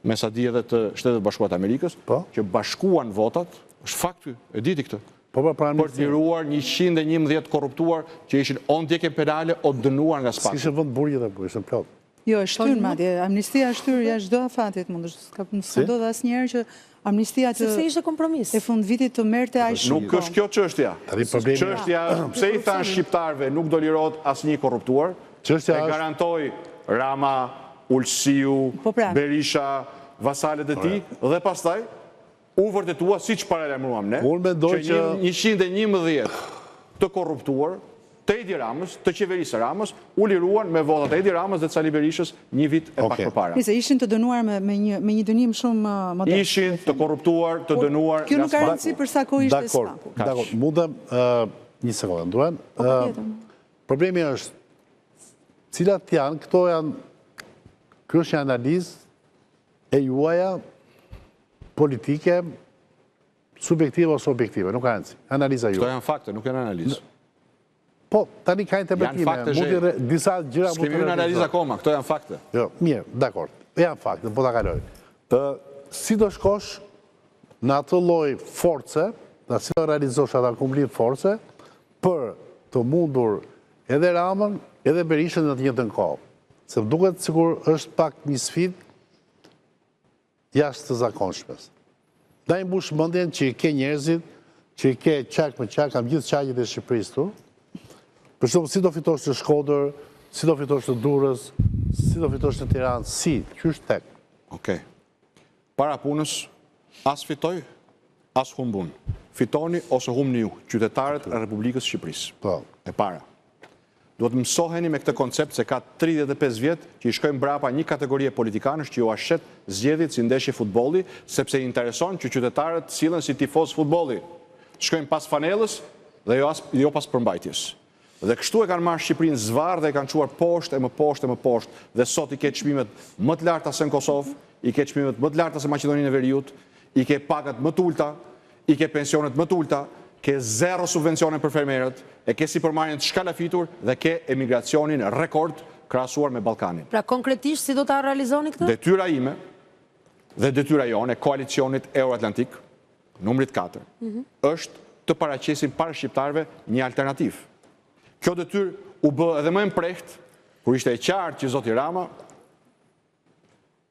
me sa di edhe të Shtetet Bashkuara të Amerikës, që bashkuan votat, është fakt e diti këtë. Për të liruar 111 korruptuar që ishin o ndjekje penale o dënuar nga SPAK. S'kishte vend burgje dhe ishte plot. Jo, e shtyrë madje. Amnistia është shtyrë jashtë çdo afatit, s'ka ndodhur asnjëherë që amnistia të sepse ishte kompromis. E fund vitit të merrte aq shumë. Nuk është kjo çështja. Çështja pse i thanë shqiptarëve nuk do lirohet asnjë korruptuar. E garantoi Rama, Ulsiu, Berisha, vasalet e tij dhe pastaj u vërtetua siç paralajmëruam ne, që 111 të korruptuar të Edi Ramës, të qeverisë së Ramës, u liruan me votat e Edi Ramës dhe Sali Berishës një vit e pak përpara. Nëse ishin të dënuar me një dënim shumë modest. Ishin të korruptuar, të dënuar nga SPAK-u. Kjo nuk ka rëndësi për sa kohë ishte SPAK-u. Dakor, mundem një sekondë, Nduan. Problemi është cilat janë, këto është një analizë e juaja politike subjektive ose objektive, nuk ka rëndësi. Analiza juaja. Këto janë fakte, nuk janë analizë. Po, tani ka interpretime, disa gjëra... S'kemi në analizë akoma, këto janë fakte. Jo, mirë, dakord, janë fakte, po ta kaloj. Si do shkosh në atë lloj force, në si do realizosh atë akumblim force, për të mundur edhe Ramën, edhe Berishën në të njëjtën kohë. Se më duket sikur është pak një sfidë jashtë të zakonshmes. Da i mbush mendjen që i ke njerëzit, që i ke qak me qak, kam gjithë qaqet e Shqipërisë tu. Për shumë, si do fitosh të Shkodër, si do fitosh të Durrës, si do fitosh të Tiranë, si, qysh tek? Okej. Para punës, as fitoj, as humbun. Fitoni ose humni ju, qytetarët e Republikës Shqipërisë. Po. E para. duhet mësoheni me këtë koncept se ka 35 vjet që i shkojmë brapa një kategorie politikanësh që ju ashet zgjedhjet si ndeshje futbolli, sepse i intereson që qytetarët sillen si tifoz futbolli. Shkojmë pas fanellës dhe jo pas përmbajtjes. Dhe kështu e kanë marrë Shqipërinë zvarr dhe e kanë çuar poshtë e më poshtë e më poshtë, dhe sot i ke çmimet më të larta se në Kosovë, i ke çmimet më të larta se Maqedoninë e Veriut, i ke pagat më të ulta, i ke pensionet më të ulta, ke zero subvencione për fermerët, e ke sipërmarrjen të shkalafitur dhe ke emigracionin rekord krahasuar me Ballkanin. Pra konkretisht si do ta realizoni këtë? Detyra ime dhe detyra jone, koalicionit Euroatlantik, numrit 4, është të paraqesim para shqiptarëve një alternativë. Kjo detyrë u bë edhe më e mprehtë kur ishte e qartë që zoti Rama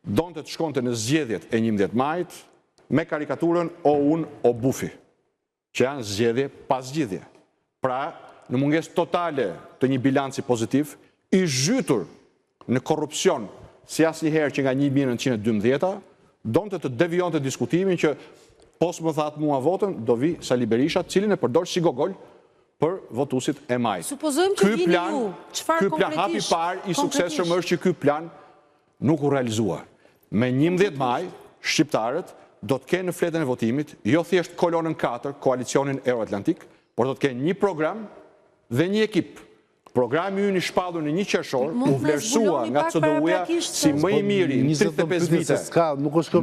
donte të shkonte në zgjedhjet e 11 majit me karikaturën o unë o bufi, që janë zgjedhje pas zgjedhje. Pra, në mungesë totale të një bilanci pozitiv, i zhytur në korrupsion si asnjëherë që nga 1912, donte të devionte diskutimin që pos më thatë mua votën, do vi Sali Berisha, cilin e përdor si gogol për votuesit e majt. Supozojmë që vini ju, çfarë Ky plan hapi parë i suksesshëm është që ky plan nuk u realizua. Me 11 maj, shqiptarët do të kenë në fletën e votimit, jo thjesht kolonën 4, koalicionin Euroatlantik, por do të kenë një program dhe një ekip. Programi ynë i shpallur në 1 qershor, u vlerësua nga CDU-ja si më i miri në 35 vite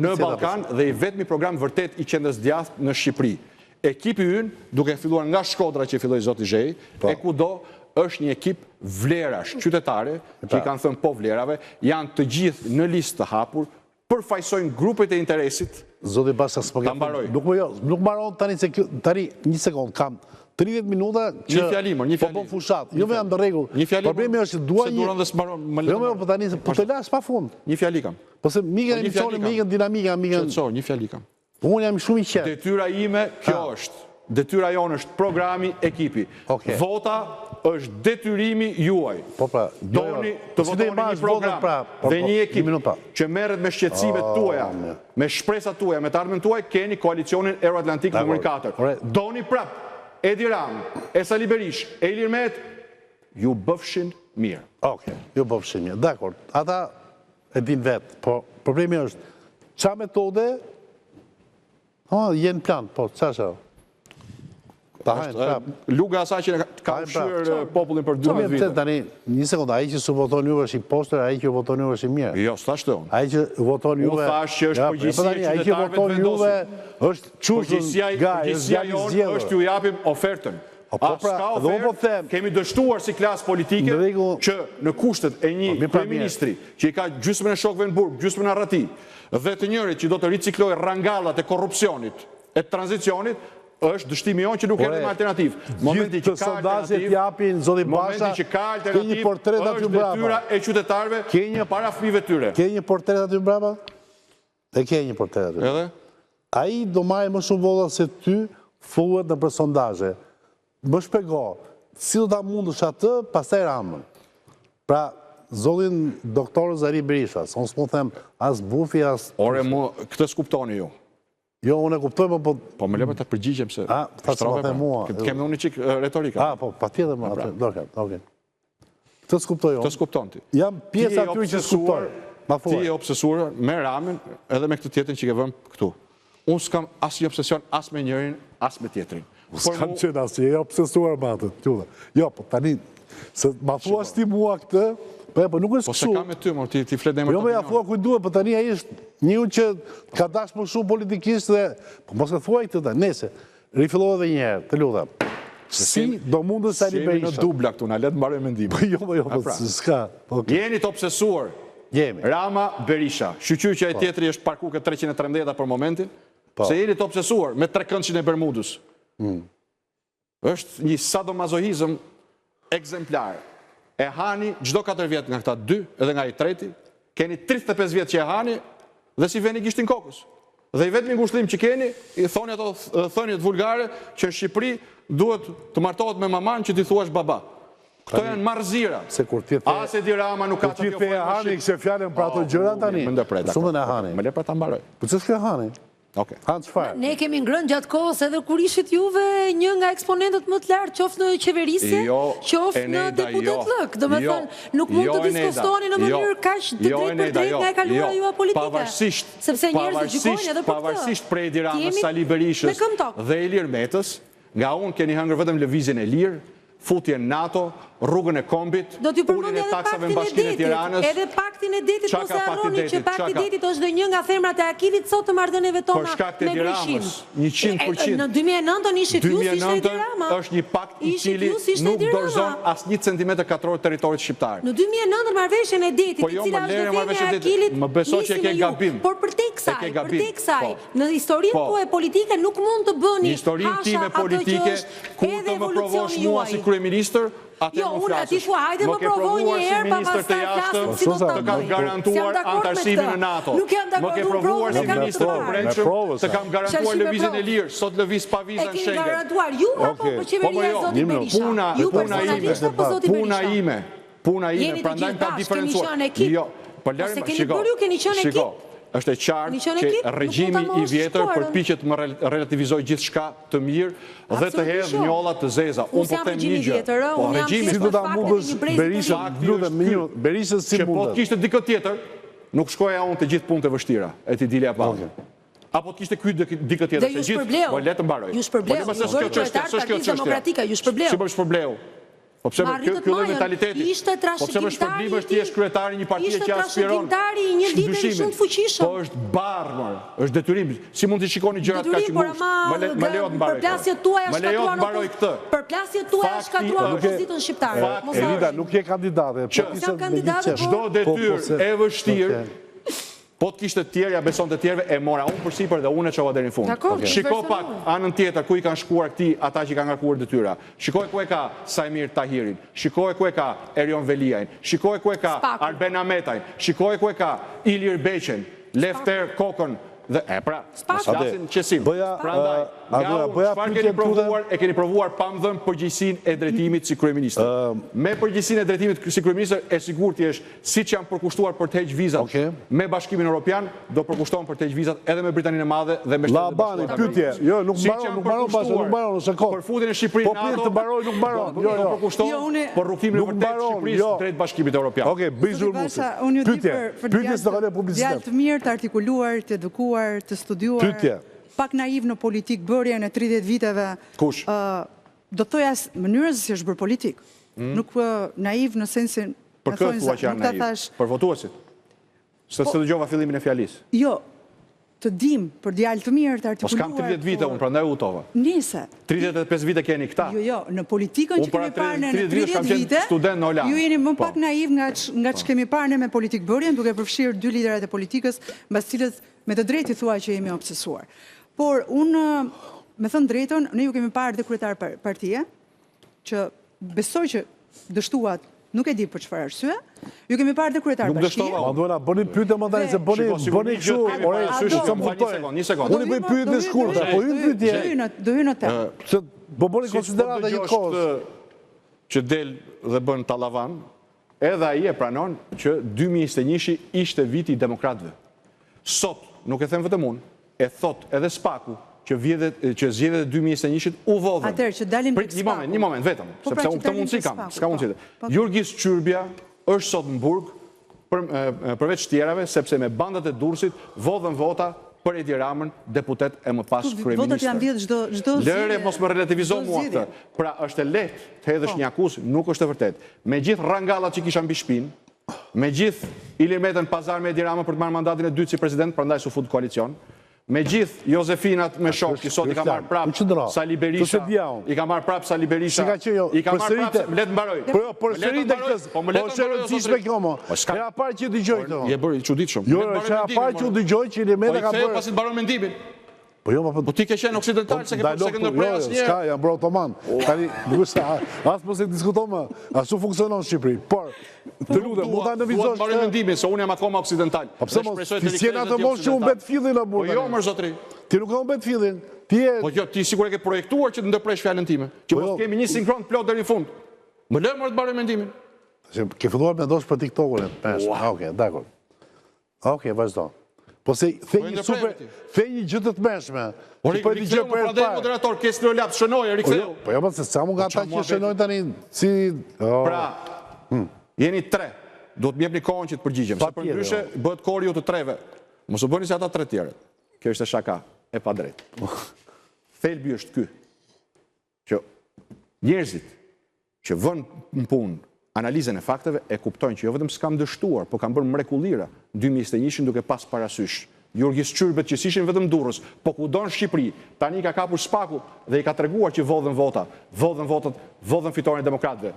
në Ballkan dhe i vetmi program vërtet i qendrës djathtë në Shqipëri. Ekipi ynë, duke filluar nga Shkodra që filloi zoti Zhej, e kudo është një ekip vlerash qytetare, që i kanë thënë po vlerave, janë të gjithë në listë të hapur, përfaqësojnë grupet e interesit. Zoti Basha Ta mbaroj. Nuk mbaron tani se tani një sekond kam 30 minuta që një fjalim. po bën fushat. Jo më jam në rregull. Një fjalim. Problemi është që dua se një. duron dhe s'mbaron. Jo më po tani po të lash pafund. Një fjali kam. Po se mikën emisioni, mikën dinamika, mikën. Qetëso, një fjali kam. Unë jam shumë i qetë. Detyra ime kjo është. Detyra jonë është programi, ekipi. Vota është detyrimi juaj. Po pra, doni të votoni një program dhe një ekip që merret me shqetësimet tuaja, me shpresat tuaja, me të ardhmen tuaj, keni koalicionin Euroatlantik numri 4. Doni prap Edi Rama, e Sali Berish, e Ilir Mehmet, ju bëfshin mirë. Ju bëfshin mirë. Dakor. Ata e din vetë, po problemi është qa metode jenë plan, po çfarë? Luga asaj që ka fshirë popullin për 12 vite. Tani, një sekundë, ai që su voton juve është imposter, ai që voton juve është i mirë. Jo, s'thashtë unë. Ai që voton juve... Unë thash që është përgjësia ai që voton juve është çushën gaj, përgjësia jonë është ju japim ofertën. S'ka ofertë, kemi dështuar si klasë politike që në kushtet e një kryeministri që i ka gjysmën e shokëve në burg, gjysmën e arrati, dhe të njërit që do të riciklojë rangallat e korrupsionit, e tranzicionit, është dështimi jonë që nuk erdhëm alternativ. Momenti që ka alternativ është detyra e qytetarëve para fëmijëve tyre. Ke një portret aty brapa? E ke një portret aty. Edhe? Ai do marrë më shumë vota se ty thuhet në për sondazhe. Më shpjego, si do ta mundësh atë pastaj Ramën? Pra, zotin doktor Zari Berisha, unë s'po them as bufi as... Ore, këtë s'kuptoni ju. Jo, unë e kuptoj, po... Po, me lepe të përgjigjem se... Ta që më the mua. Kemë unë një qikë retorika. Po, pa tjetër më atë. Doke. Të s'kuptoj jo. Të s'kupton ti. Jam pjesë aty që s'kuptoj. Ti e obsesuar me Ramin edhe me këtë tjetërin që ke vëmë këtu. Unë s'kam asë një obsesion asë me njërin, asë me tjetërin. S'kam qenë asë, je obsesuar me atë. Jo, po tani, se ma thua ti mua këtë, po nuk është kështu. Po se ka me ty, mor, ti flet dhe më të opinion. Jo me ja thua ku duhet, po tani ai është një që ka dash më shumë politikisht dhe, po mos e thuaj këtë ta, nese, rifillova dhe njëherë, të lutem. Si do mundës Sali Berisha? Në dubla këtu, na letë mbaroj mendimin. Jo, s'ka. Jeni të obsesuar. Jemi. Rama, Berisha. Shqyqyr që e tjetëri është parku këtë 313 për momentin, se jeni të obsesuar me 3 këndëshin e Bermudës. është një sadomazohizëm ekzemplar. E hani gjdo 4 vjetë nga këta 2 edhe nga i treti, keni 35 vjetë që e hani dhe si veni gishtin kokës. Dhe i vetëmi ngushëllim që keni, i thoni ato thënjet vulgare që në Shqipëri duhet të martohet me maman që ti thuash baba. Këto janë marzira. As Edi Rama nuk ka të kjo e hani këse fjallën për ato gjëra tani. Shumë në hani. Me lepra ta mbaroj. Po që s'ke hani? Okej. Hanë çfarë? Ne kemi ngrënë gjatë kohës edhe kur ishit juve një nga eksponentët më të lartë, qoftë në qeverisje, qoftë në deputet lëk. Do me thënë, nuk mund të diskostoni në mënyrë kaq të drejtë për drejtë nga e kaluara juve politike. Sepse njerëzit gjykojnë edhe për këtë. Pavarësisht prej Edi Ramës, Sali Berishës dhe Ilir Metës, nga unë keni hëngër vetëm lëvizjen e lirë, futje në NATO, rrugën e kombit, ulin e taksave në Bashkinë e Tiranës. Edhe paktin e detit, mos e harroni që pakti i detit është dhe një nga themrat e Akilit sot të marrëdhënieve tona me Grishin. 100%. Në 2009 ishit ju si ishte Edi Rama. Është një pakt i cili nuk dorëzon as 1 centimetër katror territorit shqiptar. Në 2009 marrëveshjen e detit, e cila është dhe themja e Akilit, nisi me ju. Por përtek kësaj, në historinë tuaj politike nuk mund të bëni hasha ato që është edhe evolucioni juaj. Kryeministër, jo, unë ati thua, hajde më provoj një herë, pa pastaj flasim si do të të kam garantuar antarësimin në NATO. Më ke provuar si ministër të brendshëm, të kam garantuar lëvizjen e lirë, sot lëviz pa viza në Schengen. E keni garantuar ju apo për qeveria e zotit Berisha? Ju personalisht apo zotit Berisha? Puna ime, prandaj ka diferencuar. Jo, po se keni bërë ju, keni qenë ekip. Është e qartë që regjimi i vjetër përpiqet më relativizoj gjithë shka të mirë dhe të hedhë njollat të zeza. Unë po them një gjë. Po regjimi si do ta mundësh Berishës si mundet. Që po të kishte dikë tjetër, nuk shkoja unë të gjithë punët e vështira, e ti dilja pa. Apo të kishte ky dikë tjetër. Dhe ju shpërbleu. Po le të mbaroj. Ju shpërbleu. Partitë Demokratike, ju shpërbleu. Si më shpërbleu? Po pse kjo lloj mentaliteti? Po pse më shpërblim është ti je kryetari i një partie që aspiron? Ishte trashëgimtari i një lideri shumë të fuqishëm. Po është barr, është detyrim. Si mund të shikoni gjërat kaq të mbush? Më lejo të mbaroj. Përplasjet tuaja shkatruan këtë. Përplasjet tuaja shkatruan opozitën shqiptare. Elida nuk je kandidate. Çdo detyrë e vështirë po të kishte të tjerë, ja beson të tjerëve, e mora unë përsipër dhe unë e qova deri në fund. Shiko pak anën tjetër ku i kanë shkuar këti ata që i kanë ngarkuar detyra. Shikoj ku e ka Sajmir Tahirin, shikoj ku e ka Erion Veliajn, shikoj ku e ka Arben Ametajn, shikoj ku e ka Ilir Beqen, Lefter Kokën, dhe pra, mos flasin qesim. Prandaj, e keni provuar pa më dhënë përgjegjësinë e drejtimit si kryeministër. Me përgjegjësinë e drejtimit si kryeministër e sigurt je siç janë përkushtuar për të heqë vizat me Bashkimin Evropian, do përkushtohen për të heqë vizat edhe me Britaninë e Madhe dhe me Shtetet Bashkuara. Labani, pyetje. Jo, nuk mbaron në sekond. Për futjen e Shqipërisë në NATO. Po të mbaroj, nuk mbaron. Jo, do përkushtohen për rrugtimin e vërtetë të Shqipërisë drejt Bashkimit Evropian. Okej, bëj zhurmuesi. Pyetje s'do kanë publicitet. Djalë të mirë, të artikuluar, të edukuar, të studiuar, pak naiv në politik bërje në 30 viteve. Kush? Do të thoja mënyrës si është bërë politik. Nuk naiv në sensin... Për këtë thua që janë naiv? Për votuesit? Se të dëgjova fillimin e fjalisë? Jo, të dim për djalë të mirë, të artikuluar... Po s'kam 30 vite unë, prandaj u tova. Nise. 35 vite keni këta. Jo, në politikën që kemi parë në 30 vite, ju jeni më pak naiv nga që kemi parë në me politikë bërjen, duke përfshirë 2 liderat e politikës, mbas cilët me të drejtë i thua që jemi obsesuar. Por, unë, me thënë drejton, ne ju kemi parë dhe kryetar partije, që besoj që dështuat, nuk e di për çfarë arsye, ju kemi parë dhe kryetar bashkie. Nuk dështova, ma duena, bëni pyetje më tani se bëni kështu, një sekond. Unë i bëj pyetje të shkurtra, po hyn pyetje. Do hyn në temë. Se po bëni konsiderata një kohë që del dhe bën tallavan, edhe ai e pranon që 2021 ishte viti i demokratëve. Sot, nuk e them vetëm unë, e thot edhe Spaku, që zgjedhjet e 2021-shit u vodhën. Atëherë që dalim tek Spaku. Një moment, vetëm, sepse unë këtë mundësi kam, s'ka mundësi. Jurgis Qyrbja është sot në burg, përveç tjerave, sepse me bandat e Durrësit vodhën vota për Edi Ramën, deputet e më pas kryeministër. Votat janë vjedhë çdo Lëre, mos më relativizo mua këtë. Pra, është e lehtë të hedhësh një akuzë, nuk është e vërtetë. Me gjithë rangallat që kisha mbi shpinë, me gjithë Ilir Metën pazar me Edi Ramën për të marrë mandatin e dytë si president, prandaj su fut koalicion. Me gjithë Jozefinat me shok, që sot i ka marrë prapë Sali Berisha, i ka marrë prapë Sali Berisha, i ka marrë prapë, më letë mbaroj. Po sërite këtës, po është rëndësishme kjo mo. E a parë që dëgjoj këto. Je bërë i qudit shumë. Jo, e a parë që dëgjoj që Ilir Meta ka bërë. Po i kthejë pasit baron mendimin. Po ti ke qenë oksidental, se ke ndërprej asë njerë. Ska, janë bërë otoman. Tani, asë mëse diskuto më, ashtu funksionon në Shqipëri. Por, të lutem, mund ta nënvizosh këtë... Duhet mendimin, se unë jam akoma oksidental. Po pse mos, ti s'jena të mos që unë bet fillin në burë. Po jo, mërë zotri. Ti nuk ka unë bet fillin. Po jo, ti sigur e ke projektuar që të ndërpresh fjallën time. Që mos kemi një sinkron plot deri në fund. Më lërë mërë të barë mendimin. Ke filluar me ndosh për TikTok-un. Okej, dakor. Okej, vazhdo. Po se the Po, një ndërprej, super, the një gjë të tmeshme. Por që po e dëgjoj riktheu, për herë pra të dhe parë. moderator, kesë në lap, shënoj, riktheu. Po jo, se sa mu nga ata qa që mua shënojnë tani, si... Pra, jeni tre, do të m'jepni kohën që të përgjigjem, se për ndryshe bëhet kori ju të treve. Mos u bëni se ata tre tjerët. Kjo është shaka e pa drejt. Thelbi është ky, që njerëzit që vënë në punë analizën e fakteve e kuptojnë që jo vetëm s'kam dështuar, po kam bërë mrekullira 2021 duke pas parasysh. Jurgis Qyrbet që s'ishin vetëm Durrës, po ku do në Shqipëri, tani ka kapur spaku dhe i ka treguar që vodhen votat, vodhen fitoren e demokratëve.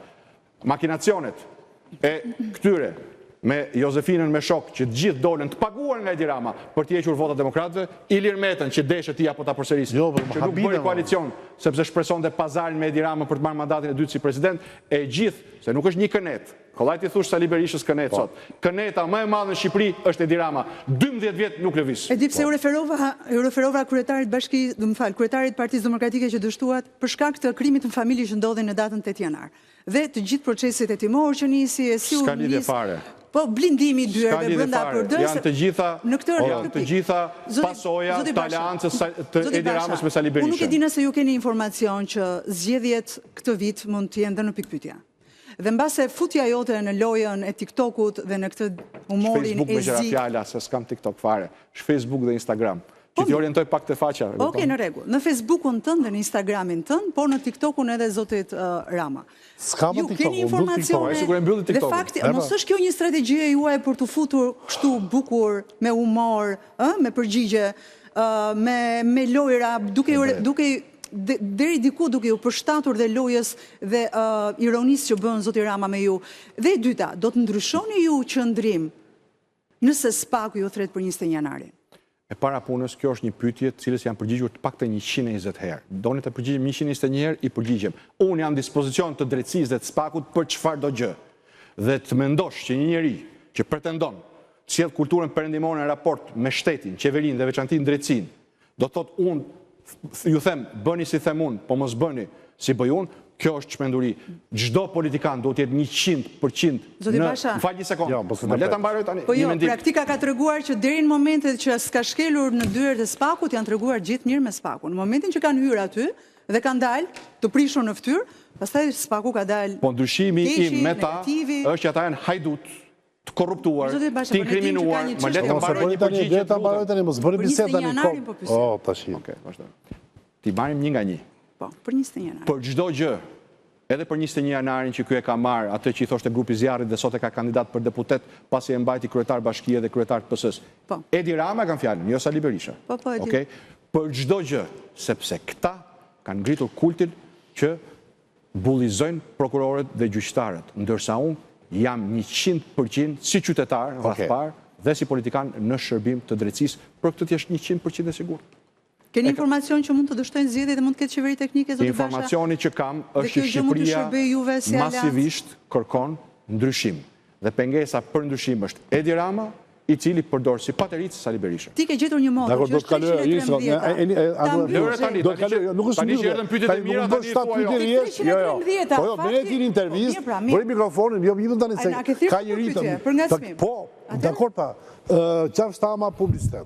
Makinacionet e këtyre me Jozefinën me shok që të gjithë dolën të paguar nga Edi Rama për të hequr votat demokratëve, Ilir Metën që deshet i apo ta përsërisë, që nuk bëri koalicion sepse shpresonte pazarin me Edi Rama për të marrë mandatin e dytë si president, e gjithë, se nuk është një kënet. Kollaj ti thush Sali Berishës kënet sot. Këneta më e madhe në Shqipëri është Edi Rama. 12 vjet nuk lëviz. E di pse u referova kryetarit bashkisë, do më fal, kryetarit Partisë Demokratike që dështuat për shkak të krimit në familje që ndodhi në datën 8 janar. Dhe të gjithë proceset hetimor që nisi, e si u S'ka lidhje fare. Po blindimi i dyerve brenda PD-s. Janë të gjitha pasoja të aleancës të Edi Ramës me Sali Berishën. Unë nuk e di nëse ju keni informacion që zgjedhjet këtë vit mund të jenë dhe në pikpyetja. Dhe mbase futja jote në lojën e TikTokut dhe në këtë humorin Facebook me gjëra fjala, se s'kam TikTok fare. Facebook dhe Instagram. Që ti orientoj pak të faqa. Oke, në rregull. Në Facebookun tënd dhe në Instagramin tënd, por në TikTokun edhe zotit Rama. S'kam Ju TikTok, keni informacione dhe fakti, mos është kjo një strategjie juaj për të futur kështu bukur, me humor, me përgjigje, me lojra, duke deri diku duke ju përshtatur dhe lojës dhe ironisë që bën zoti Rama me ju. Dhe e dyta, do të ndryshoni ju qëndrim nëse spaku ju thret për 21 janarin? E para punës, kjo është një pyetje të cilës janë përgjigjur të paktën 120 herë. Doni të përgjigjem 121 herë, i përgjigjem. Unë jam në dispozicion të drejtësisë dhe të spakut për çfarë do gjë. Dhe të mendosh që një njeri që pretendon të sjell kulturën perëndimore në raport me shtetin, qeverinë dhe veçantin drejtësinë, do thotë unë ju them, bëni si them unë, po mos bëni si bëj unë, kjo është çmenduri. Çdo politikan duhet të jetë 100% në fal një sekondë. Ma le ta mbaroj tani. Po jo, praktika ka treguar që deri në momentet që s'ka shkelur në dyert e spakut janë treguar gjithë mirë me spakun. Në momentin që kanë hyrë aty dhe kanë dalë të prishur në fytyrë, pastaj spaku ka dalë. Po ndryshimi im me ta është që ata janë hajdut, të korruptuar, të inkriminuar. Ma le ta mbaroj një përgjigje. Ta mbaroj tani, mos bëri bisedë tani. Oh, tash. Okej, vazhdo. Ti marrim një nga një. Po, për 21 janarin. Për çdo gjë, edhe për 21 janarin që ky e ka marrë, atë që i thoshte grupi Zjarrit dhe sot e ka kandidat për deputet, pasi e mbajti kryetar bashkie dhe kryetar të PS-s. Edi Rama kanë fjalën, jo Sali Berisha. Po, Edi. Okej? Për çdo gjë, sepse këta kanë ngritur kultin që bullizojnë prokurorët dhe gjyqtarët, ndërsa unë jam 100% si qytetar, rrethpar, dhe si politikan në shërbim të drejtësisë, për këtë t'jesh 100% e sigurt. Keni informacion që mund të dështojnë zgjedhje dhe mund të ketë qeveri teknike, zoti Basha? Informacioni që kam është që Shqipëria masivisht kërkon ndryshim. Dhe pengesa për ndryshim është Edi Rama, i cili përdor si pateric Sali Berisha. Ti ke gjetur një moto që është 313. Tani që erdhën pyetjet e mira, tani thua jo. 313. Po jo, me ti në intervistë, bëri mikrofonin, jo vitën tani se ka një ritëm. Për nga sfim. Po, dakor pa. Qaf shtama publicitet.